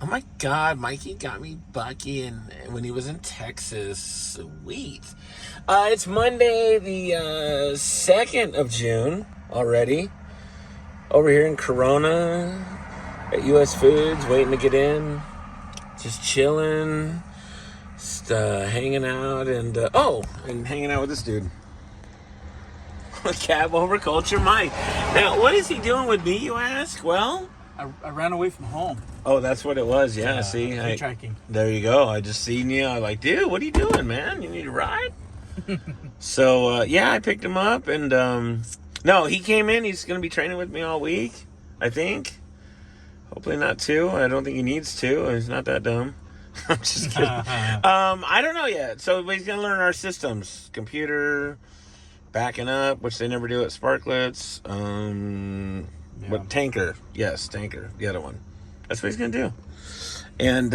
Oh my God, Mikey got me Bucky and when he was in Texas. Sweet. It's Monday, the 2nd of June already. Over here in Corona at U.S. Foods, waiting to get in. Just chilling, just hanging out, and hanging out with this dude. Cabover Kulture Mike. Now, what is he doing with me, you ask? Well, I ran away from home. Oh, that's what it was. Yeah, see, hitchhiking. There you go. I just seen you. I'm like, dude, what are you doing, man? You need a ride? So I picked him up, and no, he came in. He's gonna be training with me all week, I think. Hopefully not two. I don't think he needs to. He's not that dumb. I'm just kidding. I don't know yet. So he's gonna learn our systems, computer, backing up, which they never do at Sparklets. What tanker? Yes, tanker. The other one. That's what he's gonna do. And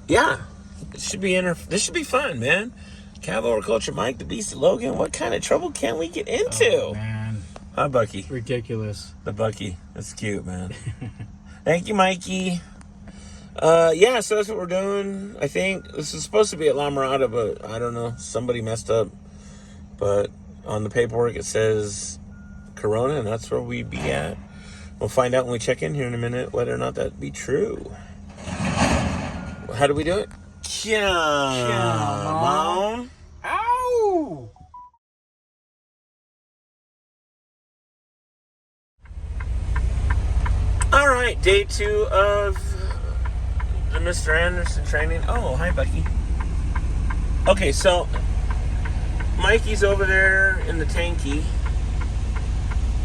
it should be this should be fun, man. Cabover Kulture Mike, the Beast of Logan. What kind of trouble can we get into? Oh, man. Huh, Bucky? Ridiculous. The Bucky. That's cute, man. Thank you, Mikey. So that's what we're doing. I think this is supposed to be at La Mirada, but I don't know. Somebody messed up. But on the paperwork it says Corona, and that's where we be at. We'll find out when we check in here in a minute whether or not that be true. How do we do it? Come on. Ow! All right, day 2 of the Mr. Anderson training. Oh, hi, Bucky. Okay, so Mikey's over there in the tanky,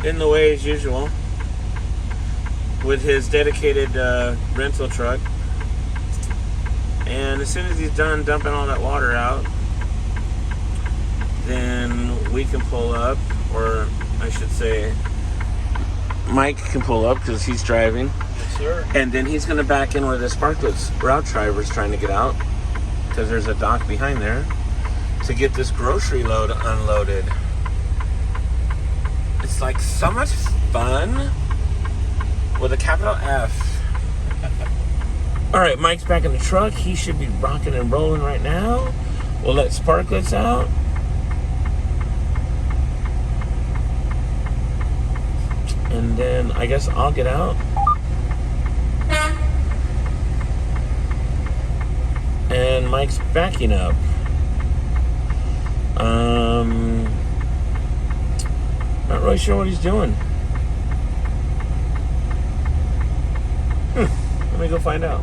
in the way as usual, with his dedicated rental truck. And as soon as he's done dumping all that water out, then we can pull up, or I should say Mike can pull up because he's driving. Yes, sir. And then he's going to back in where the Sparklets route driver's trying to get out, because there's a dock behind there, to get this grocery load unloaded. It's like so much fun with a capital F. All right, Mike's back in the truck. He should be rocking and rolling right now. We'll let Sparklets out. And then I guess I'll get out. And Mike's backing up. Not really sure what he's doing. Let me go find out.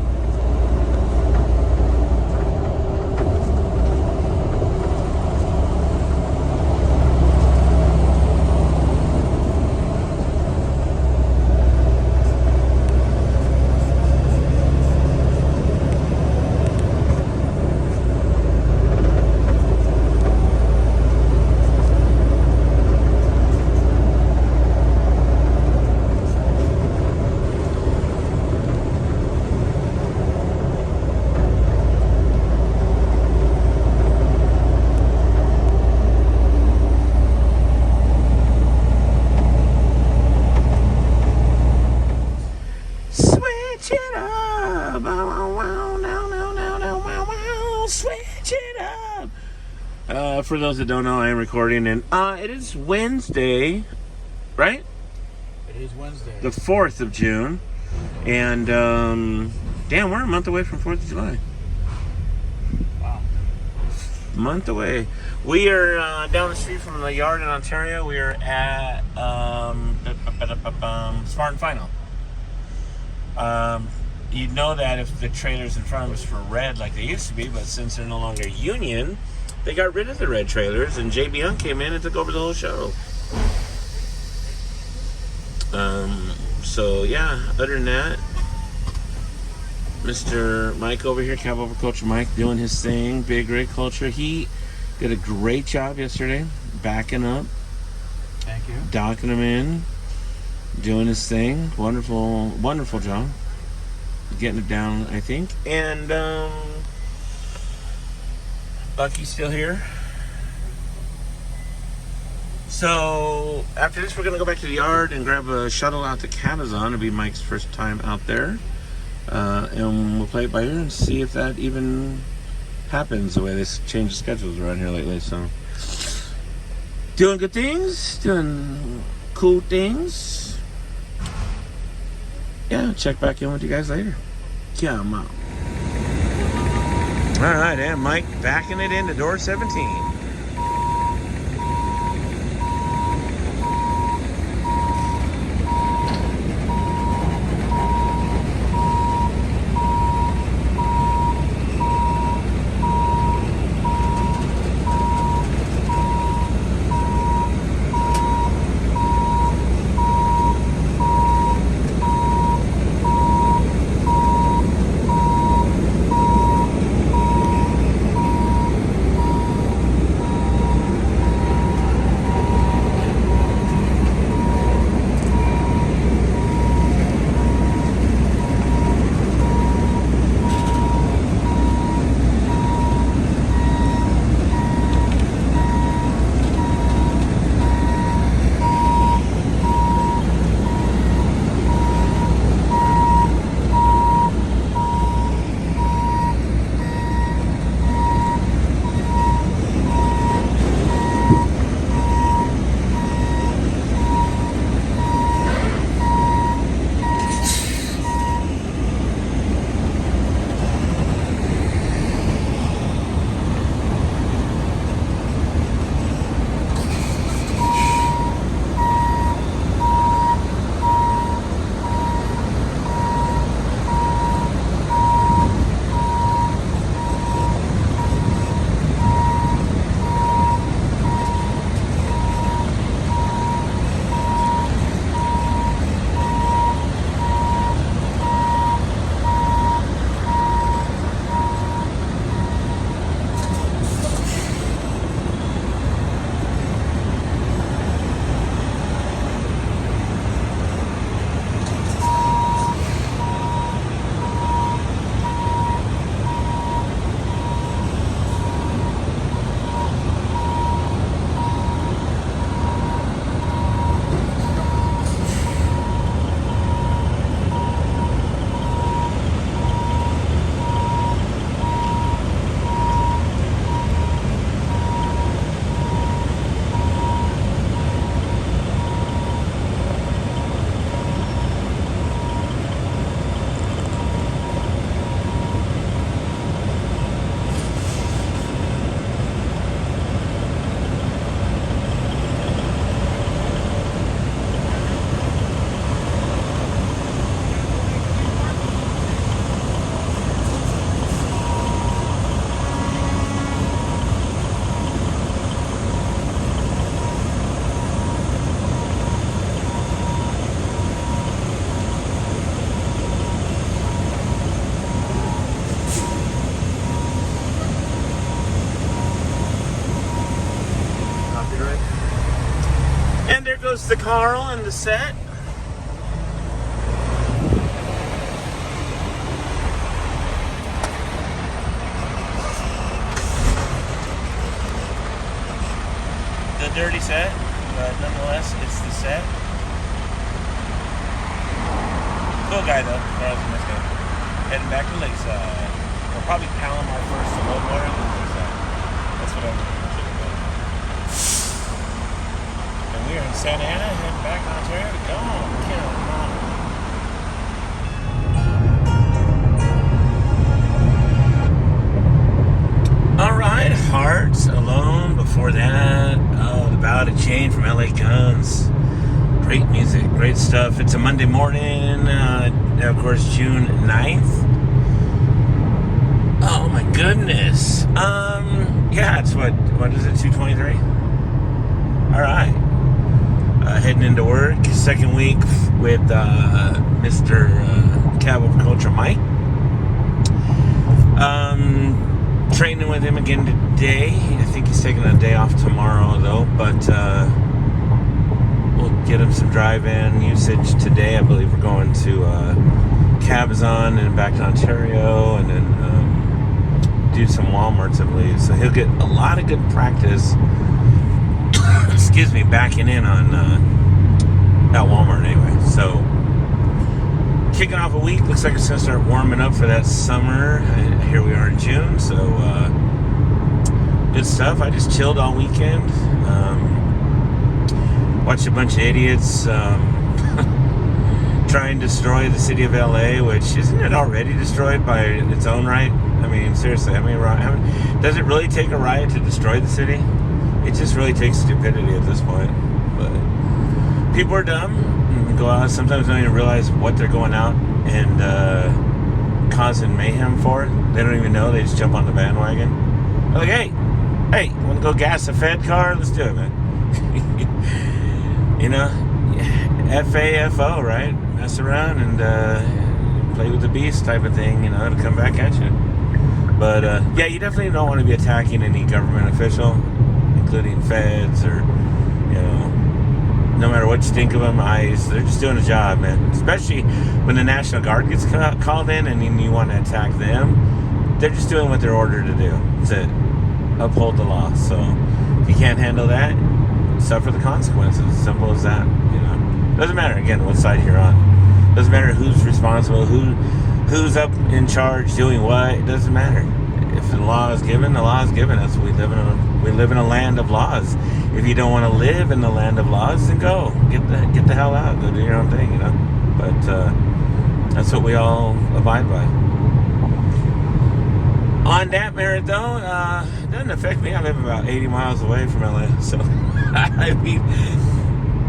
Switch it up. For those that don't know, I am recording, and it is Wednesday, right? It is Wednesday. The 4th of June. And, damn, we're a month away from 4th of July. Wow. Month away. We are down the street from the yard in Ontario. We are at Smart and Final. You'd know that if the trailers in front of us were red like they used to be, but since they're no longer union, they got rid of the red trailers, and JB Hunt came in and took over the whole show. Other than that, Mr. Mike over here, Cabover Kulture Mike, doing his thing, big rig culture. He did a great job yesterday, backing up. Thank you. Docking him in, doing his thing. Wonderful, wonderful job. Getting it down, I think. And Bucky's still here. So after this, we're gonna go back to the yard and grab a shuttle out to Cabazon. It'll be Mike's first time out there. And we'll play it by ear and see if that even happens the way they change the schedules around here lately. So, doing good things, doing cool things. Yeah, check back in with you guys later. Come on. All right, and Mike backing it into door 17. And there goes the Carl and the set. The dirty set, but nonetheless, it's the set. Cool guy though. Carl's a nice guy. Heading back to Lakeside. We'll probably Palomar first to Loadwater and then Lakeside. That's what I'm thinking about. And we are in Santa Ana, heading back to Ontario. Come on, come on. Alright, Hearts Alone. Before that, The Ballad of Chain from LA Guns. Great music, great stuff. It's a Monday morning, of course, June 9th. Oh my goodness. Yeah, it's what is it, 2:23? Alright. Heading into work, second week with Mr. Cabover Kulture Mike. Training with him again today. I think he's taking a day off tomorrow though, but we'll get him some drive-in usage today. I believe we're going to Cabazon and back to Ontario, and then do some Walmarts, I believe. So he'll get a lot of good practice. Excuse me, backing in on that Walmart anyway. So kicking off a week. Looks like it's going to start warming up for that summer. Here we are in June, so good stuff. I just chilled all weekend. Watched a bunch of idiots try and destroy the city of LA, which isn't it already destroyed by its own right? I mean, seriously, does it really take a riot to destroy the city? It just really takes stupidity at this point. But people are dumb and go out, sometimes don't even realize what they're going out and causing mayhem for. They don't even know, they just jump on the bandwagon. They're like, hey, want to go gas a Fed car? Let's do it, man. You know, FAFO, right? Mess around and play with the beast type of thing, you know, it'll come back at you. But yeah, you definitely don't want to be attacking any government official, including feds or, you know, no matter what you think of them, they're just doing a job, man. Especially when the National Guard gets called in and you want to attack them, they're just doing what they're ordered to do. That's it. Uphold the law. So if you can't handle that, suffer the consequences. Simple as that. You know, doesn't matter again what side you're on. Doesn't matter who's responsible, who's up in charge doing what. It doesn't matter. If the law is given, the law is given. That's what we live in. We live in a land of laws. If you don't want to live in the land of laws, then go get the hell out. Go do your own thing. You know. But that's what we all abide by. On that merit, though, it doesn't affect me. I live about 80 miles away from LA, so I mean,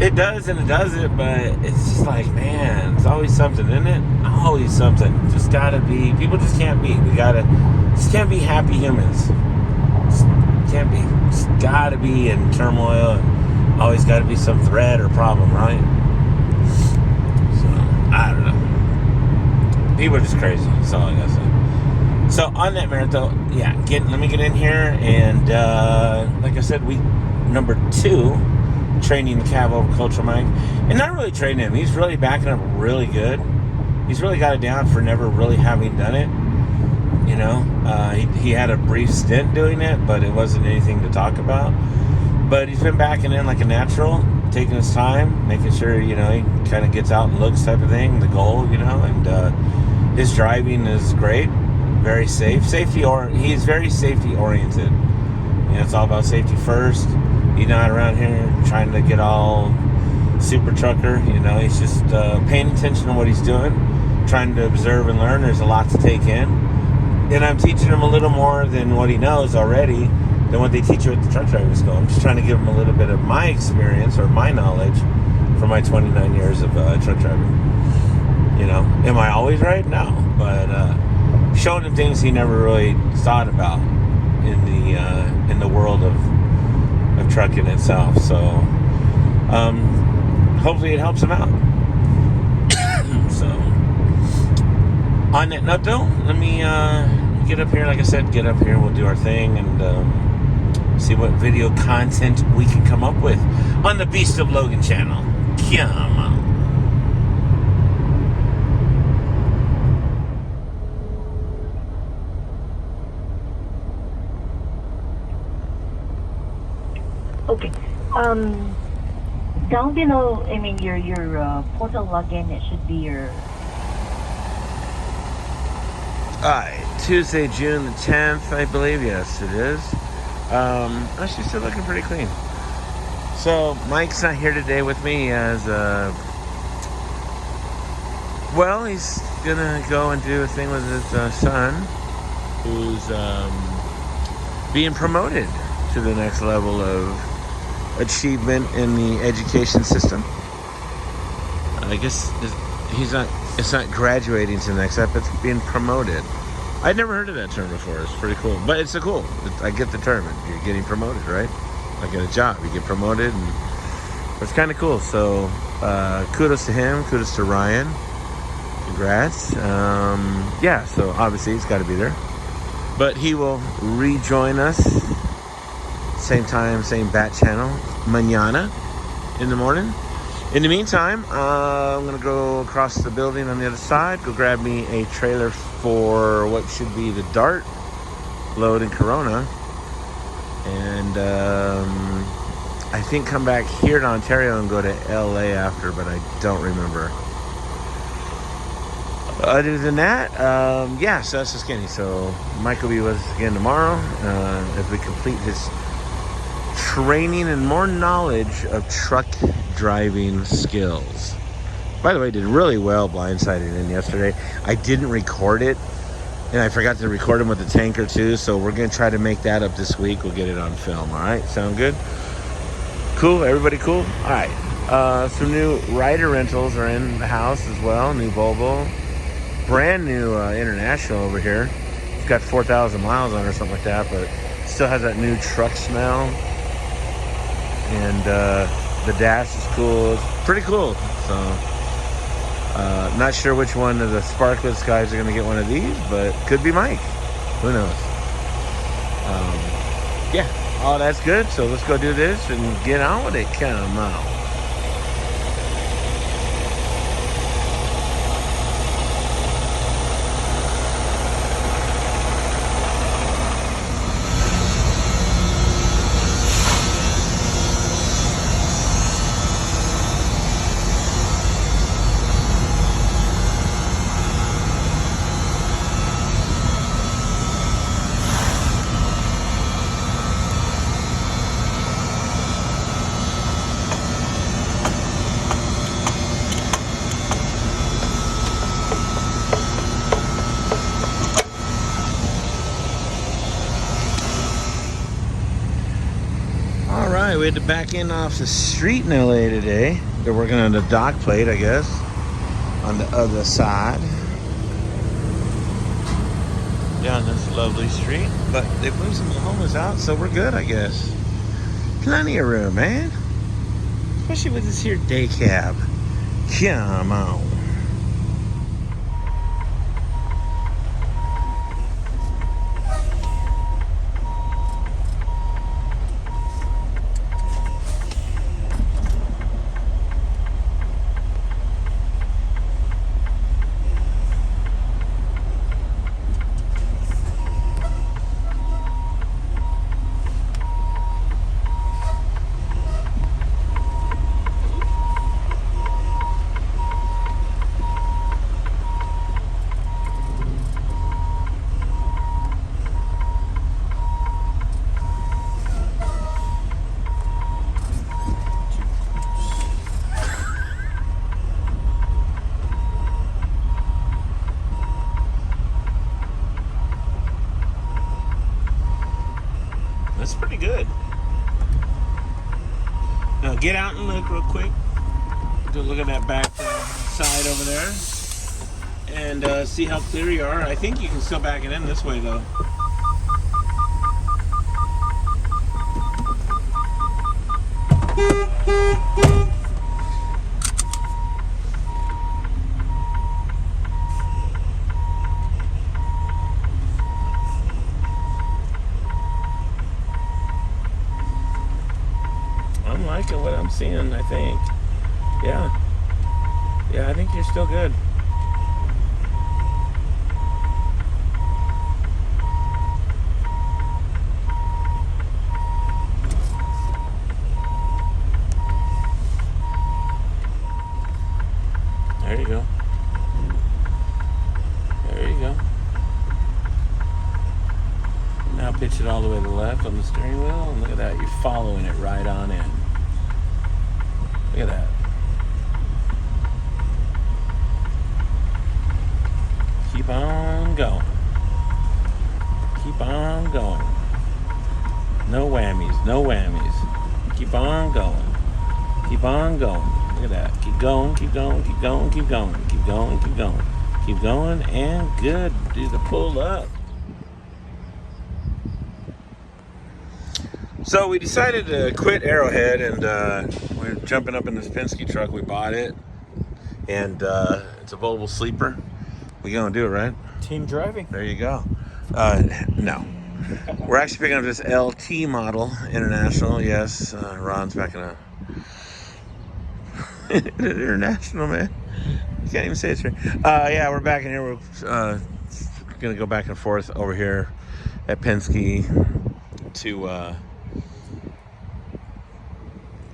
it does and it doesn't, but it's just like, man, it's always something, isn't it? Always something. Just gotta be. People just can't be. Just can't be happy humans. Just can't be. Just gotta be in turmoil. And always gotta be some threat or problem, right? So I don't know. People are just crazy. That's all I gotta say. So on that merit, though, yeah, let me get in here, and like I said, week number 2, training the Cabover Kulture Mike, and not really training him. He's really backing up really good. He's really got it down for never really having done it. You know, he had a brief stint doing it, but it wasn't anything to talk about. But he's been backing in like a natural, taking his time, making sure, you know, he kind of gets out and looks type of thing, the goal, you know, and his driving is great. Very safe. He's very safety oriented. You know, it's all about safety first. He's not around here trying to get all super trucker. You know, he's just paying attention to what he's doing, trying to observe and learn. There's a lot to take in. And I'm teaching him a little more than what he knows already than what they teach you at the truck driving school. I'm just trying to give him a little bit of my experience or my knowledge from my 29 years of truck driving. You know, am I always right? No. But showing him things he never really thought about in the world of trucking itself. So hopefully it helps him out. So on that note, though, let me get up here. Like I said, get up here. We'll do our thing and see what video content we can come up with on the Beast of Logan channel. Come on. Okay. Down below, I mean, your portal login, it should be your... Alright, Tuesday, June the 10th, I believe. Yes, it is. She's still looking pretty clean. So, Mike's not here today with me as, well, he's gonna go and do a thing with his son, who's being promoted to the next level of achievement in the education system. I guess it's not graduating to the next step, it's being promoted. I'd never heard of that term before. It's pretty cool. But it's I get the term. You're getting promoted, right? Like at a job, you get promoted, and it's kind of cool. So kudos to him, kudos to Ryan. Congrats. Yeah, so obviously he's got to be there. But he will rejoin us same time, same bat channel, mañana in the morning. In the meantime, I'm going to go across the building on the other side, go grab me a trailer for what should be the Dart load in Corona. And I think come back here to Ontario and go to LA after, but I don't remember. Other than that, yeah, so that's just skinny. So Mike will be with us again tomorrow as we complete his training and more knowledge of truck driving skills. By the way, did really well blindsiding in yesterday. I didn't record it, and I forgot to record him with the tanker too, so we're going to try to make that up this week. We'll get it on film, all right? Sound good? Cool? Everybody cool? All right. Some new rider rentals are in the house as well. New Volvo. Brand new International over here. It's got 4,000 miles on it or something like that, but still has that new truck smell. And the dash is cool. It's pretty cool. So, not sure which one of the Sparkless guys are going to get one of these, but could be Mike. Who knows? Yeah, all that's good. So let's go do this and get on with it. Come on. We had to back in off the street in LA today. They're working on the dock plate, I guess, on the other side. Down this lovely street. But they moved some of the homeless out, so we're good, I guess. Plenty of room, man. Especially with this here day cab. Come on. That's pretty good. Now get out and look real quick. Look at that back side over there. And see how clear you are. I think you can still back it in this way though. I'm liking what I'm seeing, I think. Yeah. Yeah, I think you're still good. There you go. There you go. Now pitch it all the way to the left on the steering wheel, and look at that. You're following it right on in. Look at that. Keep on going. Keep on going. No whammies, no whammies. Keep on going. Keep on going. Look at that. Keep going, keep going, keep going, keep going, keep going, keep going. Keep going, and good. Do the pull up. So we decided to quit Arrowhead, and we're jumping up in this Penske truck. We bought it, and it's a Volvo sleeper. We gonna do it, right? Team driving. There you go. No. We're actually picking up this LT model, International. Yes, Ron's back in a International, man. You can't even say it's right. Yeah, we're back in here. We're gonna go back and forth over here at Penske to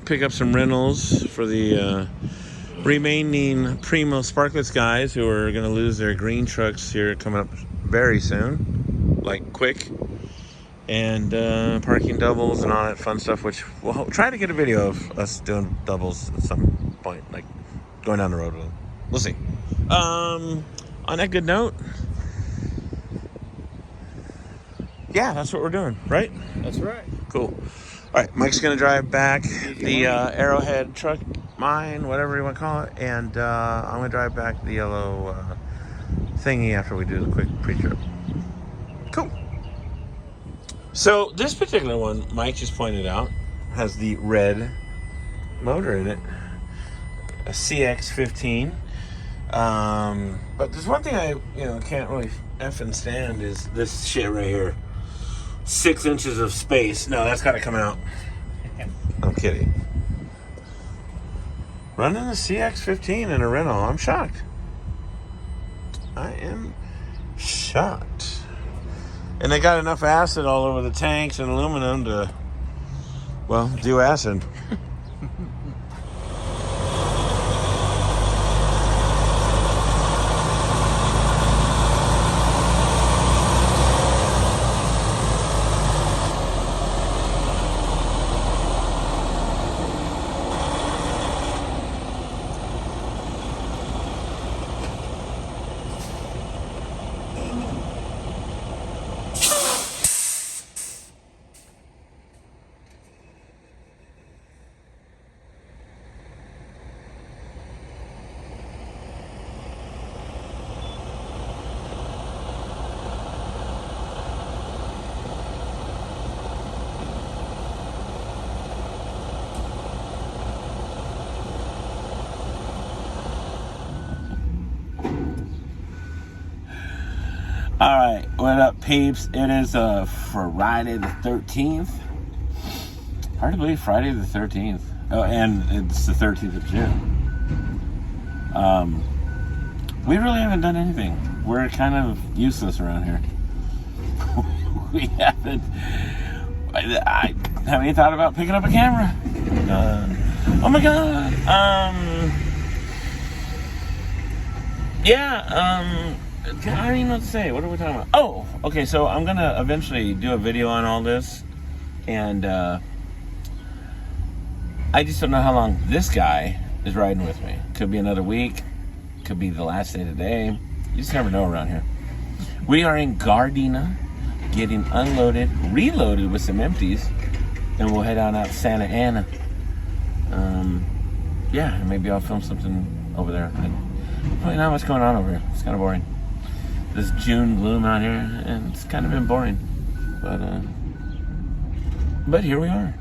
pick up some rentals for the remaining Primo Sparklets guys who are going to lose their green trucks here coming up very soon, like quick, and parking doubles and all that fun stuff, which we'll try to get a video of us doing doubles at some point, like going down the road with them. We'll see. On that good note, yeah, that's what we're doing, right? That's right. Cool. All right, Mike's going to drive back the Arrowhead truck, mine, whatever you want to call it, and I'm going to drive back the yellow thingy after we do the quick pre-trip. Cool. So this particular one, Mike just pointed out, has the red motor in it, a CX-15. But there's one thing I can't really effing stand is this shit right here. 6 inches of space. No, that's got to come out. I'm kidding. Running a CX-15 in a rental. I'm shocked. I am shocked. And they got enough acid all over the tanks and aluminum to, well, do acid. All right, what up, peeps? It is Friday the 13th. Hard to believe Friday the 13th. Oh, and it's the 13th of June. We really haven't done anything. We're kind of useless around here. We haven't. I haven't even thought about picking up a camera. Oh my god. Yeah. I don't even know what to say. What are we talking about? Oh, okay. So I'm gonna eventually do a video on all this, and I just don't know how long this guy is riding with me. Could be another week. Could be the last day today. You just never know around here. We are in Gardena, getting unloaded, reloaded with some empties, and we'll head on out to Santa Ana. Yeah, maybe I'll film something over there. Probably not much going on over here. It's kind of boring. This June gloom out here, and it's kind of been boring. But here we are.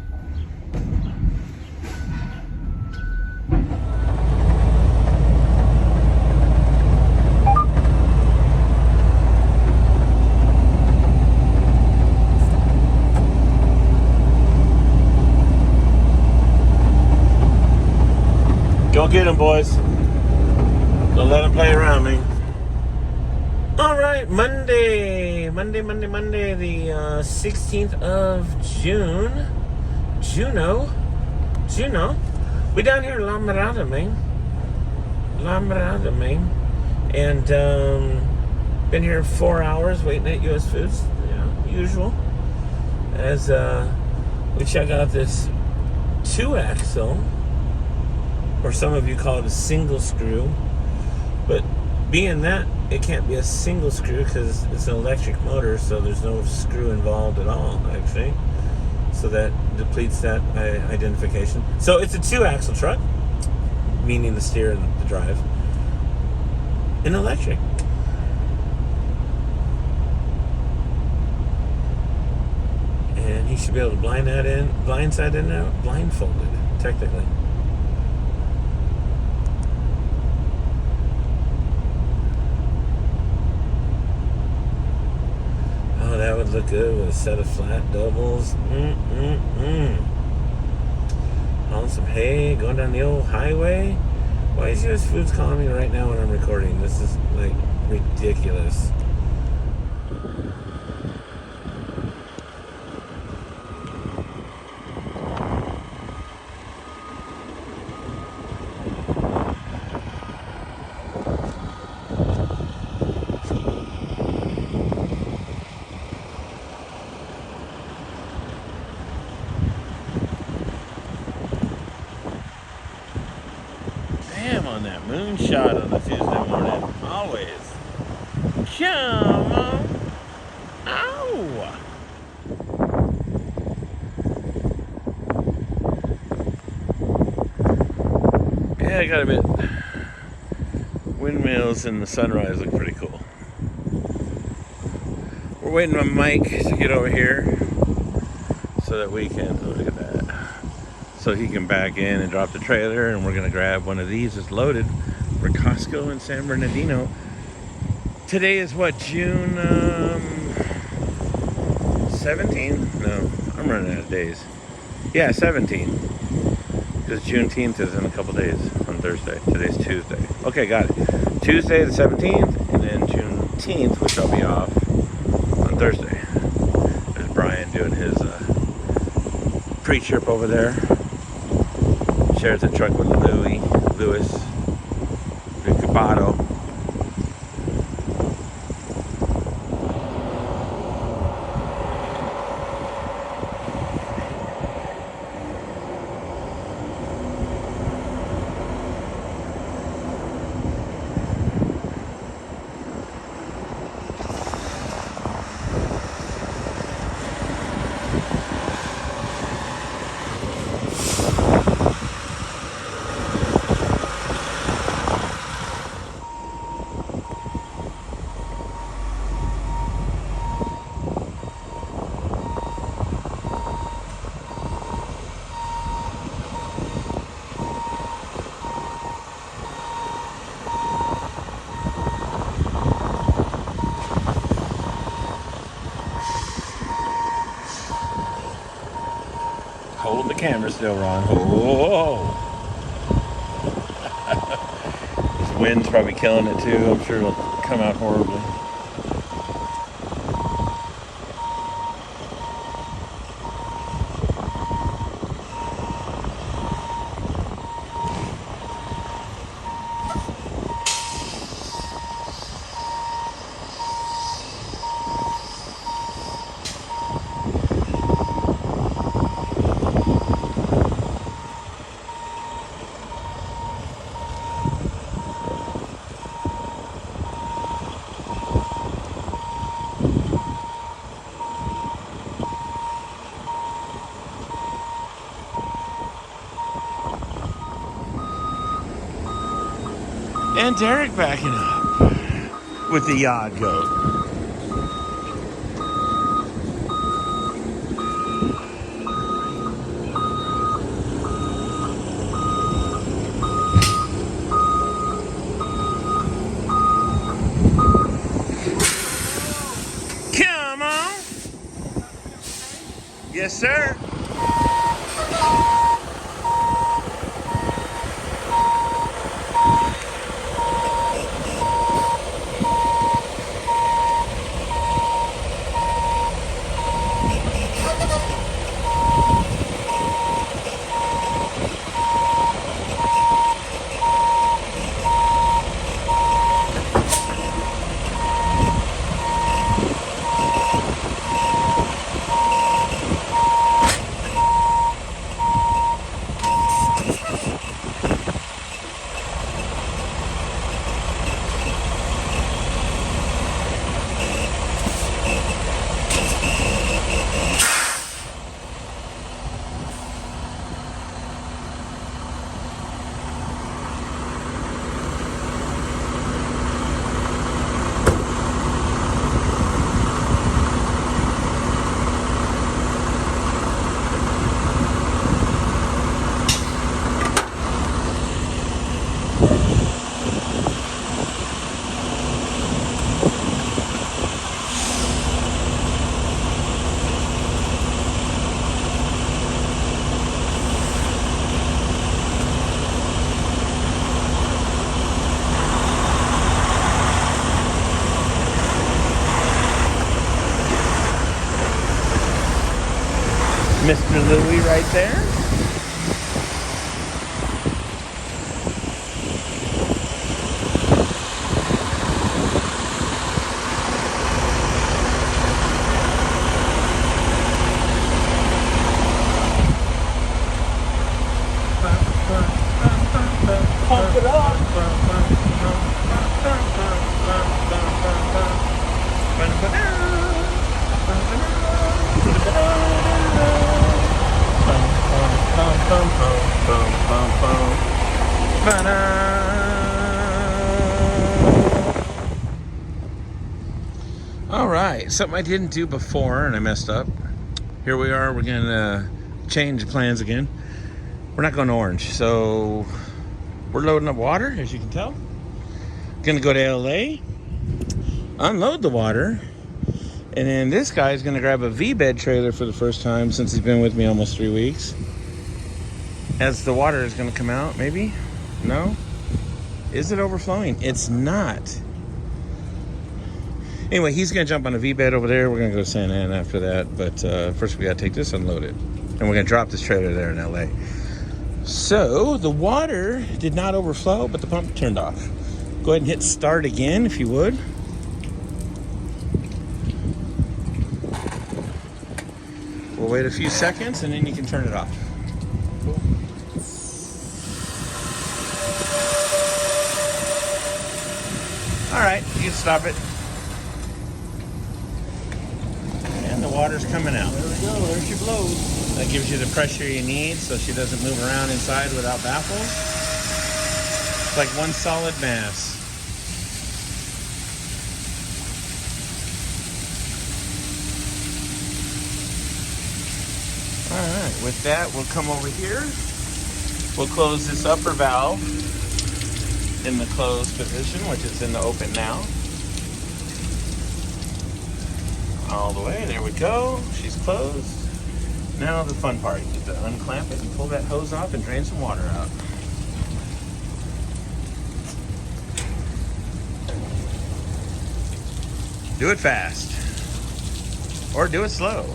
Go get them, boys. Don't let them play around me. All right, Monday, the 16th of June. Juno. We down here in La Mirada, man. And been here 4 hours waiting at U.S. Foods, usual. As we check out this 2-axle, or some of you call it a single screw, but being that it can't be a single screw because it's an electric motor, so there's no screw involved at all, actually. So that depletes that identification. So it's a 2-axle truck, meaning the steer and the drive, and electric. And he should be able to blindside in now, blindfolded, technically. That would look good with a set of flat doubles. Hauling some hay, going down the old highway. Why is U.S. Foods calling me right now when I'm recording? This is like ridiculous. Moonshot on a Tuesday morning. Always. Come on. Ow. Yeah, I gotta admit, windmills and the sunrise look pretty cool. We're waiting on Mike to get over here so that we can, oh, look at that, so he can back in and drop the trailer, and we're gonna grab one of these. It's loaded for Costco in San Bernardino. Today is what, June 17? No, I'm running out of days. Yeah, 17. Because Juneteenth is in a couple days on Thursday. Today's Tuesday. Okay, got it. Tuesday the 17th, and then Juneteenth, which I'll be off on Thursday. There's Brian doing his pre-trip over there. Shares a truck with Louis Cabato. Hold the camera still, Ron. Oh, this wind's probably killing it too. I'm sure it'll come out horribly. And Derek backing up with the yard goat. Come on. Yes, sir. Mr. Louie right there. Pump it up. right, something I didn't do before and I messed up. Here we are, we're gonna change plans again. We're not going to Orange, so we're loading up water, as you can tell. Gonna go to LA, unload the water, and then this guy's gonna grab a V-bed trailer for the first time since he's been with me almost 3 weeks. As the water is gonna come out, maybe? No? Is it overflowing? It's not. Anyway, he's gonna jump on a V-bed over there. We're gonna go to Santa Ana after that, but first we gotta take this, unload it. And we're gonna drop this trailer there in LA. So the water did not overflow, but the pump turned off. Go ahead and hit start again if you would. We'll wait a few seconds and then you can turn it off. All right, you can stop it. And the water's coming out. There we go. There she blows. That gives you the pressure you need so she doesn't move around inside without baffles. It's like one solid mass. All right, with that, we'll come over here. We'll close this upper valve in the closed position, which is in the open now. All the way, there we go. She's closed. Now the fun part, you get to unclamp it and pull that hose off and drain some water out. Do it fast. Or do it slow.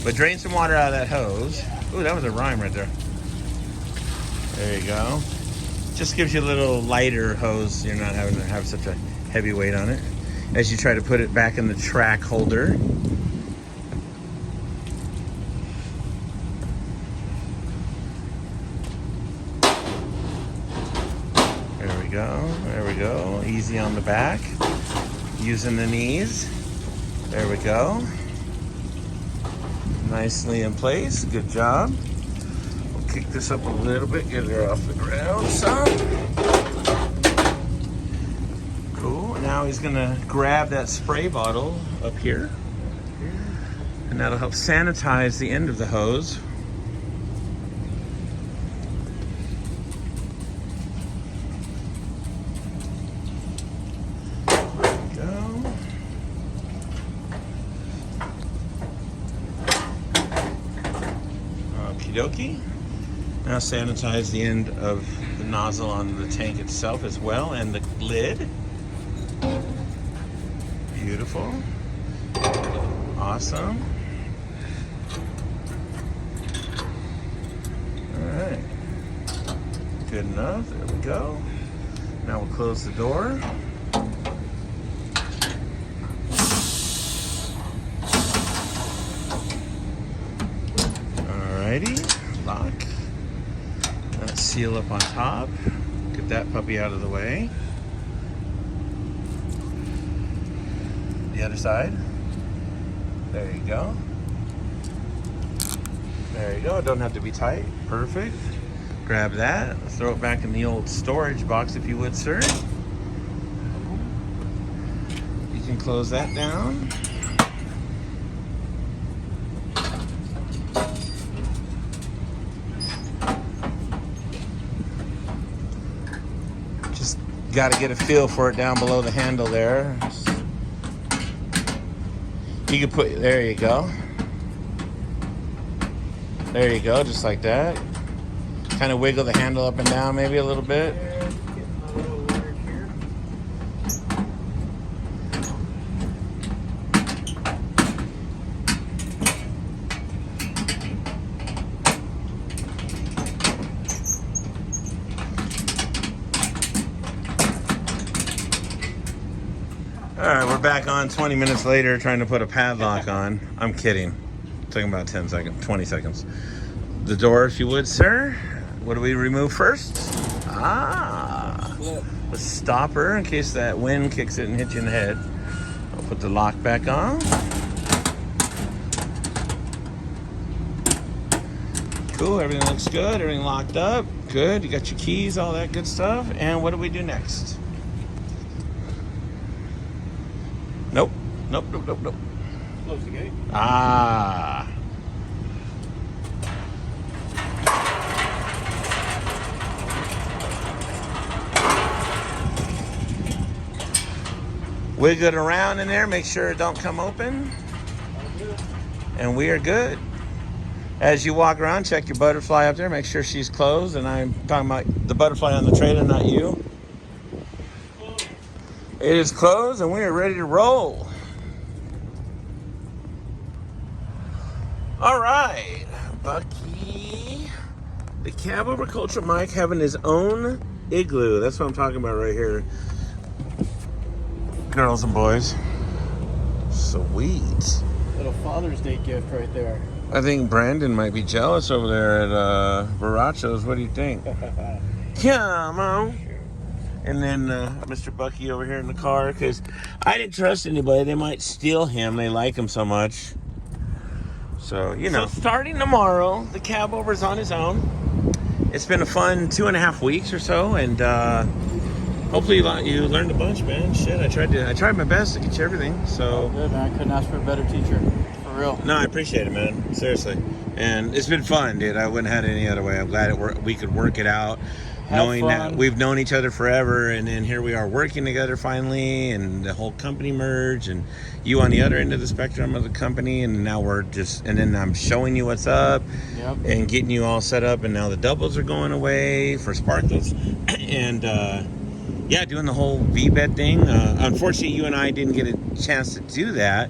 But drain some water out of that hose. Ooh, that was a rhyme right there. There you go. Just gives you a little lighter hose. You're not having to have such a heavy weight on it. As you try to put it back in the track holder. There we go. There we go. Easy on the back. Using the knees. There we go. Nicely in place. Good job. We'll kick this up a little bit. Get her off the ground some. Cool. Now he's going to grab that spray bottle up here. And that'll help sanitize the end of the hose. Dokie. Now sanitize the end of the nozzle on the tank itself as well, and the lid. Beautiful. Awesome. All right. Good enough. There we go. Now we'll close the door. Alrighty, lock. That seal up on top. Get that puppy out of the way. The other side. There you go. There you go. It don't have to be tight. Perfect. Grab that. Throw it back in the old storage box if you would, sir. You can close that down. Got to get a feel for it down below the handle there. You can put, there you go. There you go, just like that. Kind of wiggle the handle up and down maybe a little bit. All right, we're back on 20 minutes later trying to put a padlock on. I'm kidding. Talking about 10 seconds, 20 seconds. The door, if you would, sir. What do we remove first? The stopper in case that wind kicks it and hits you in the head. I'll put the lock back on. Cool, everything looks good. Everything locked up. Good, you got your keys, all that good stuff. And what do we do next? Nope. Nope, nope, nope, nope. Close the gate. Ah. Wiggle it around in there, make sure it don't come open. And we are good. As you walk around, check your butterfly up there, make sure she's closed. And I'm talking about the butterfly on the trailer, not you. It is closed and we are ready to roll. All right, Bucky. The Cabover Kulture Mike having his own igloo. That's what I'm talking about right here. Girls and boys. Sweet. Little Father's Day gift right there. I think Brandon might be jealous over there at Baracho's. What do you think? Come on. And then Mr. Bucky over here in the car, because I didn't trust anybody. They might steal him. They like him so much. So, you know. So starting tomorrow, the Cabover's on his own. It's been a fun 2.5 weeks or so, and hopefully you learned a bunch, man. Shit, I tried my best to get you everything. So good, man. I couldn't ask for a better teacher. For real. No, I appreciate it, man. Seriously. And it's been fun, dude. I wouldn't have had it any other way. I'm glad we could work it out. Knowing that we've known each other forever, and then here we are working together finally, and the whole company merge, and you on the other end of the spectrum of the company, and now and then I'm showing you what's up, yep, and getting you all set up, and now the doubles are going away for sparklets, and yeah, doing the whole V-bed thing. Unfortunately, you and I didn't get a chance to do that.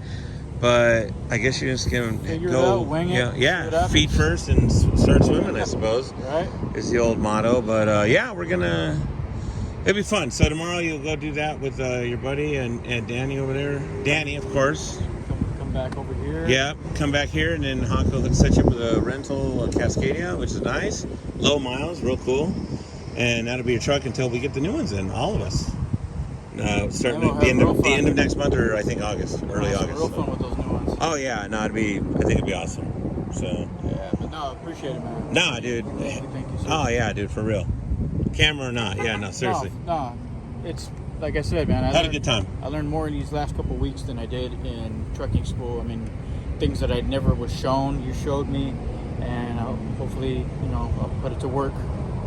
But I guess you're just gonna figure it out, wing it. Yeah, feet first and start swimming, I suppose. Right. Is the old motto. But yeah, it'll be fun. So tomorrow you'll go do that with your buddy and Danny over there. Danny, of course. Come back over here. Yeah, come back here, and then Honko will set you up with a rental Cascadia, which is nice. Low miles, real cool. And that'll be your truck until we get the new ones in, all of us. Starting at the end of next month, or I think August, early August. Real fun with those new ones. Oh yeah, no, I think it'd be awesome. So yeah, but no, appreciate it, man. Nah, dude. Thank you, sir. Oh yeah, dude, for real. Camera or not? Yeah, no, seriously. No, it's like I said, man. I had a good time. I learned more in these last couple of weeks than I did in trucking school. I mean, things that I never was shown, you showed me, and hopefully, I'll put it to work.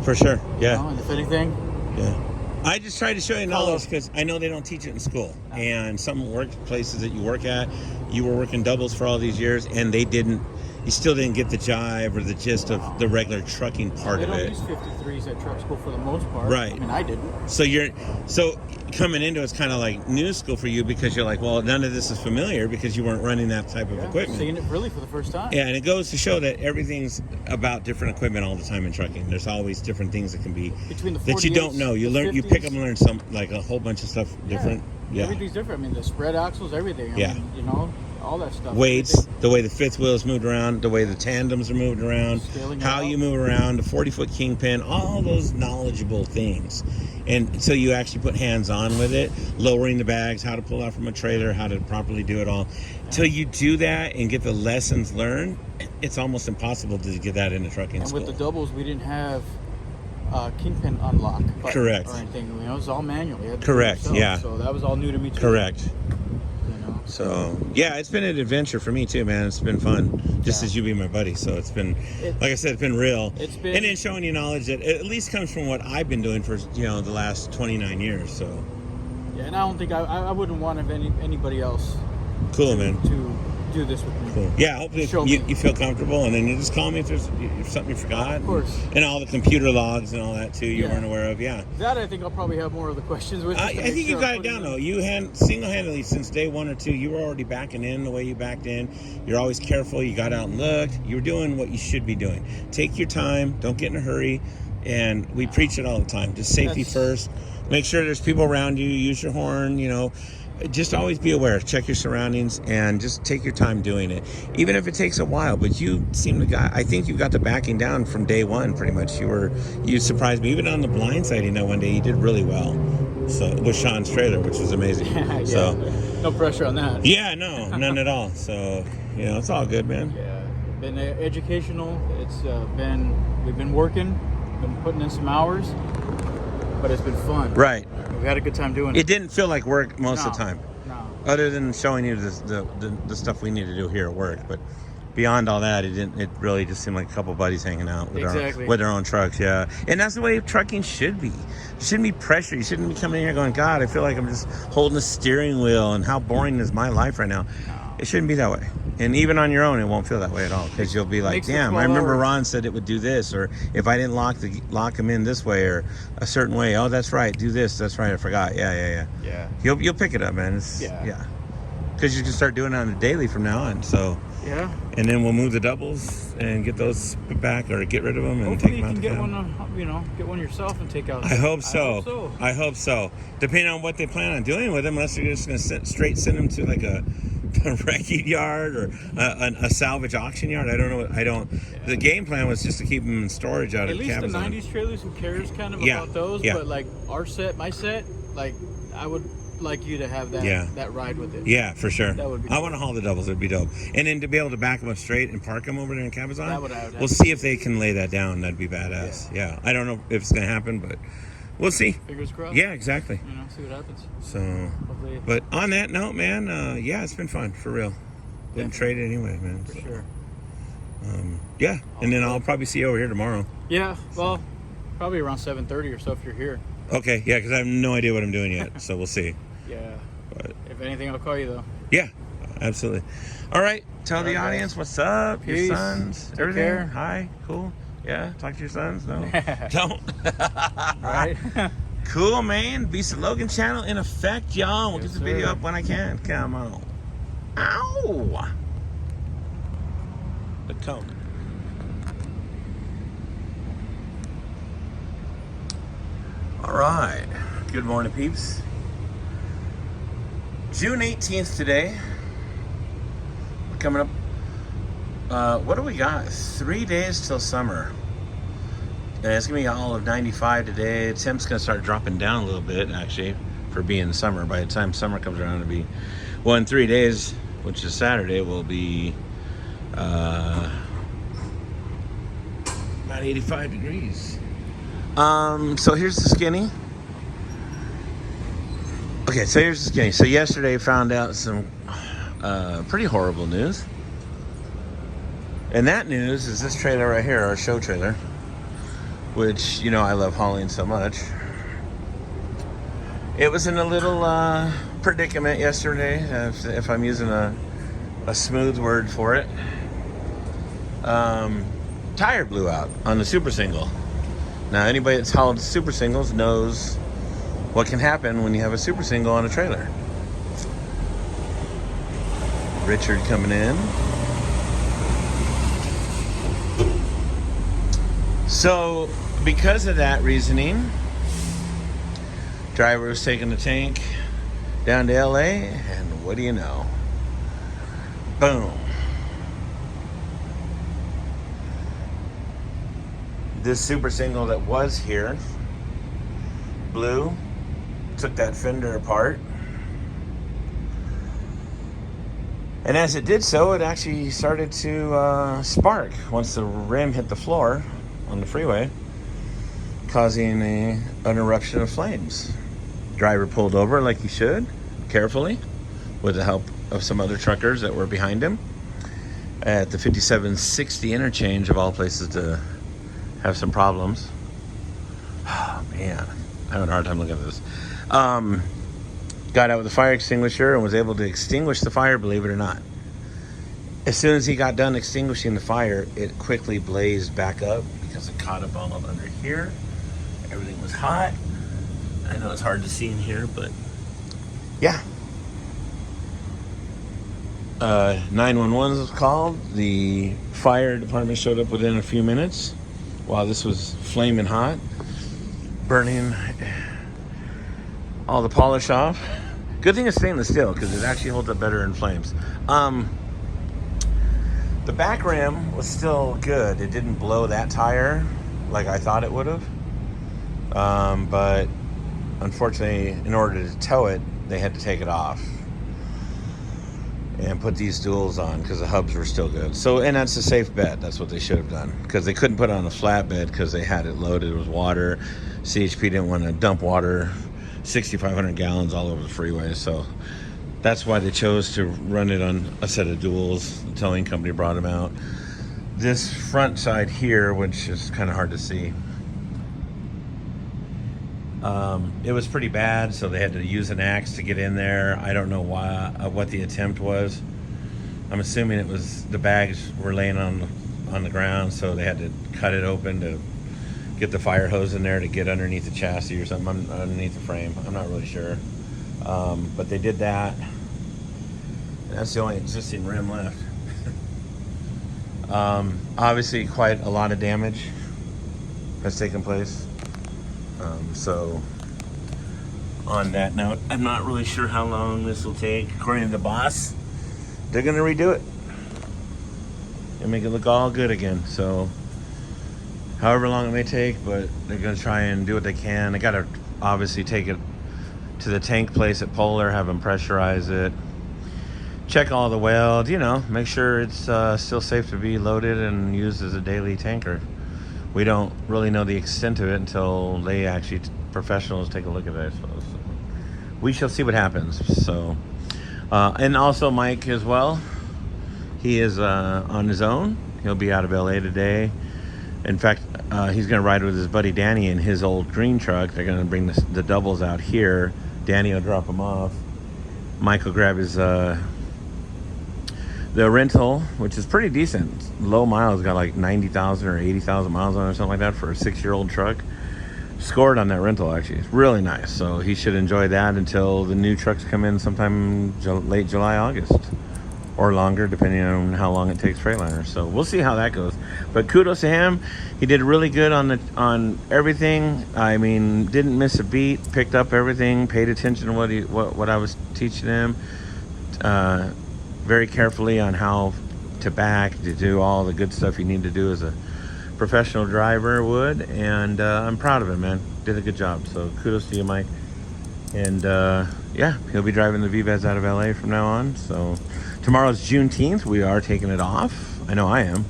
For sure. Yeah. And if anything. Yeah. I just tried to show you knowledge because I know they don't teach it in school. And some workplaces that you work at, you were working doubles for all these years, and you still didn't get the jive or the gist of the regular trucking part of it. They don't use 53s at truck school for the most part. Right. I mean, I didn't. So coming into it's kind of like new school for you, because you're like, well, none of this is familiar because you weren't running that type of equipment. Seeing it really for the first time. Yeah, and it goes to show that everything's about different equipment all the time in trucking. There's always different things that can be that you don't know. You pick up and learn a whole bunch of stuff different. Yeah. Everything's different. I mean, the spread axles, everything. I mean, all that stuff. Weights, the way the fifth wheel is moved around, the way the tandems are moved around, how you move around, the 40-foot kingpin, all those knowledgeable things. And so you actually put hands on with it, lowering the bags, how to pull out from a trailer, how to properly do it all. Till you do that and get the lessons learned, it's almost impossible to get that into trucking school. And with the doubles, we didn't have kingpin unlock correct or anything. It was all manual. Correct. Yeah. So that was all new to me too. Correct. So yeah, it's been an adventure for me too, man. It's been fun, just as you being my buddy. So it's been, like I said, it's been real. And then showing you knowledge that at least comes from what I've been doing for the last 29 years. So yeah, and I don't think I wouldn't want anybody else. Cool, man. To do this with me. Cool. Yeah, hopefully you feel comfortable, and then you just call me if there's something you forgot. Of course. And all the computer logs and all that too you weren't aware of. Yeah. That I think I'll probably have more of the questions with. I think you got it down though. You single-handedly since day 1 or 2, you were already backing in the way you backed in. You're always careful. You got out and looked. You were doing what you should be doing. Take your time. Don't get in a hurry. And we preach it all the time. Just safety first. Make sure there's people around you. Use your horn. Just always be aware. Check your surroundings and just take your time doing it, even if it takes a while. But you seem to I think you got the backing down from day 1, pretty much. You surprised me, even on the blindsiding that one day. You did really well. So with Sean's trailer, which was amazing. Yeah, so no pressure on that. Yeah, no, none at all. So it's all good, man. Yeah, been educational. We've been working, been putting in some hours, but it's been fun. Right. We had a good time doing it. It didn't feel like work most of the time. No. Other than showing you the stuff we need to do here at work, but beyond all that, it really just seemed like a couple buddies hanging out with their own trucks. Yeah, and that's the way trucking should be. There shouldn't be pressure. You shouldn't be coming in here going, God, I feel like I'm just holding a steering wheel, and how boring is my life right now. It shouldn't be that way. And even on your own, it won't feel that way at all, because you'll be like, damn, I remember Ron said it would do this, or if I didn't lock him in this way or a certain way, oh, that's right, do this, that's right, I forgot. Yeah. You'll pick it up, man. Yeah. Because you can start doing it on a daily from now on. So yeah. And then we'll move the doubles and get those put back, or get rid of them and hopefully take them out. You can get one, get one yourself and take out. I hope so. Depending on what they plan on doing with them, unless you're just going to send them to like a wrecking yard or a salvage auction yard. I don't know. Yeah. The game plan was just to keep them in storage out of the cabins. At least the 90s trailers, who cares kind of about those? Yeah. But like my set, like I would like you to have that ride with it. Yeah, for sure. That would be I want to haul the doubles. It'd be dope. And then to be able to back them up straight and park them over there in Cabazon. We'll see if they can lay that down. That'd be badass. Yeah. I don't know if it's going to happen, but we'll see. Fingers crossed. Yeah, exactly. See what happens. So, hopefully. But on that note, man, it's been fun, for real. Wouldn't trade it anyway, man. For sure. Yeah, and then I'll probably see you over here tomorrow. Yeah, well, probably around 7:30 or so if you're here. Okay, yeah, because I have no idea what I'm doing yet, so we'll see. Yeah. But if anything, I'll call you, though. Yeah, absolutely. All right, tell the audience what's up, Peace. your sons, Take everything. care. Hi, cool. Yeah, talk to your sons. No, don't. Right. Cool, man. Beast of Logan channel in effect, y'all. We'll get the video up when I can. Come on. Ow. The cone. All right. Good morning, peeps. June 18th today. We're coming up. What do we got? 3 days till summer. And it's going to be all of 95 today. Temp's going to start dropping down a little bit, actually, for being summer. By the time summer comes around, it'll be, well, in 3 days, which is Saturday, will be about 85 degrees. So here's the skinny. Okay, so here's the skinny. So yesterday found out some pretty horrible news. And that news is this trailer right here, our show trailer, which, you know, I love hauling so much. It was in a little predicament yesterday, if I'm using a smooth word for it. Tire blew out on the super single. Now, anybody that's hauled super singles knows what can happen when you have a super single on a trailer. Richard coming in. So, because of that reasoning, driver was taking the tank down to LA, and what do you know? Boom. This super single that was here blew, took that fender apart, and as it did so, it actually started to spark once the rim hit the floor on the freeway, causing an eruption of flames. Driver pulled over like he should, carefully, with the help of some other truckers that were behind him at the 5760 interchange, of all places to have some problems. Oh man, I'm having a hard time looking at this. Got out with a fire extinguisher and was able to extinguish the fire, believe it or not. As soon as he got done extinguishing the fire, it quickly blazed back up because it caught up all under here. Everything was hot. I know it's hard to see in here, but yeah. 911 was called. The fire department showed up within a few minutes while this was flaming hot, burning all the polish off. Good thing it's stainless steel because it actually holds up better in flames. The back rim was still good. It didn't blow that tire like I thought it would have. But unfortunately, in order to tow it, they had to take it off and put these duals on because the hubs were still good. So, and that's a safe bet. That's what they should have done, because they couldn't put it on a flatbed because they had it loaded with water. CHP didn't want to dump water, 6,500 gallons all over the freeway. So That's why they chose to run it on a set of duals. The towing company brought them out. This front side here, which is kind of hard to see, it was pretty bad, so they had to use an axe to get in there. I don't know why, what the attempt was. I'm assuming it was the bags were laying on the ground, so they had to cut it open to get the fire hose in there to get underneath the chassis or something, underneath the frame. I'm not really sure. But they did that. That's the only existing rim left. Obviously, quite a lot of damage has taken place. So, on that note, I'm not really sure how long this will take. According to the boss, they're going to redo it and make it look all good again. So, however long it may take, but they're going to try and do what they can. They got to obviously take it to the tank place at Polar, have them pressurize it, check all the weld, make sure it's still safe to be loaded and used as a daily tanker. We don't really know the extent of it until they actually, professionals, take a look at it, I suppose. So we shall see what happens. So, and also Mike as well. He is on his own. He'll be out of LA today. In fact, he's going to ride with his buddy Danny in his old green truck. They're going to bring the doubles out here. Danny will drop them off. Mike will grab his the rental, which is pretty decent. Low miles, got like 90,000 or 80,000 miles on it or something like that for a 6-year-old truck. Scored on that rental, actually. It's really nice. So he should enjoy that until the new trucks come in sometime late July, August. Or longer, depending on how long it takes Freightliner. So we'll see how that goes. But kudos to him. He did really good on everything. I mean, didn't miss a beat. Picked up everything. Paid attention to what I was teaching him. Very carefully on how to back, to do all the good stuff you need to do as a professional driver would. And I'm proud of him, man. Did a good job. So kudos to you, Mike. And yeah, he'll be driving the VVADs out of LA from now on. So tomorrow's Juneteenth. We are taking it off. I know I am.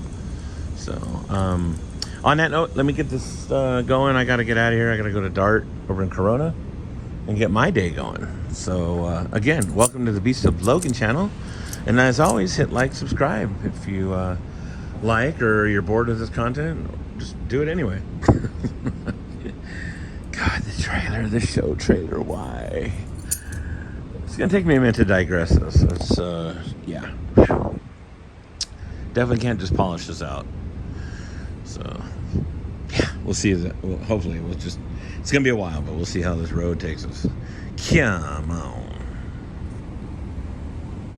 So on that note, let me get this going. I got to get out of here. I got to go to Dart over in Corona and get my day going. So again, welcome to the Beast of Logan channel. And as always, hit like, subscribe. If you like or you're bored with this content, just do it anyway. God, the show trailer, why? It's going to take me a minute to digress this. It's, yeah. Definitely can't just polish this out. So, yeah, we'll see. Hopefully, it's going to be a while, but we'll see how this road takes us. Come on.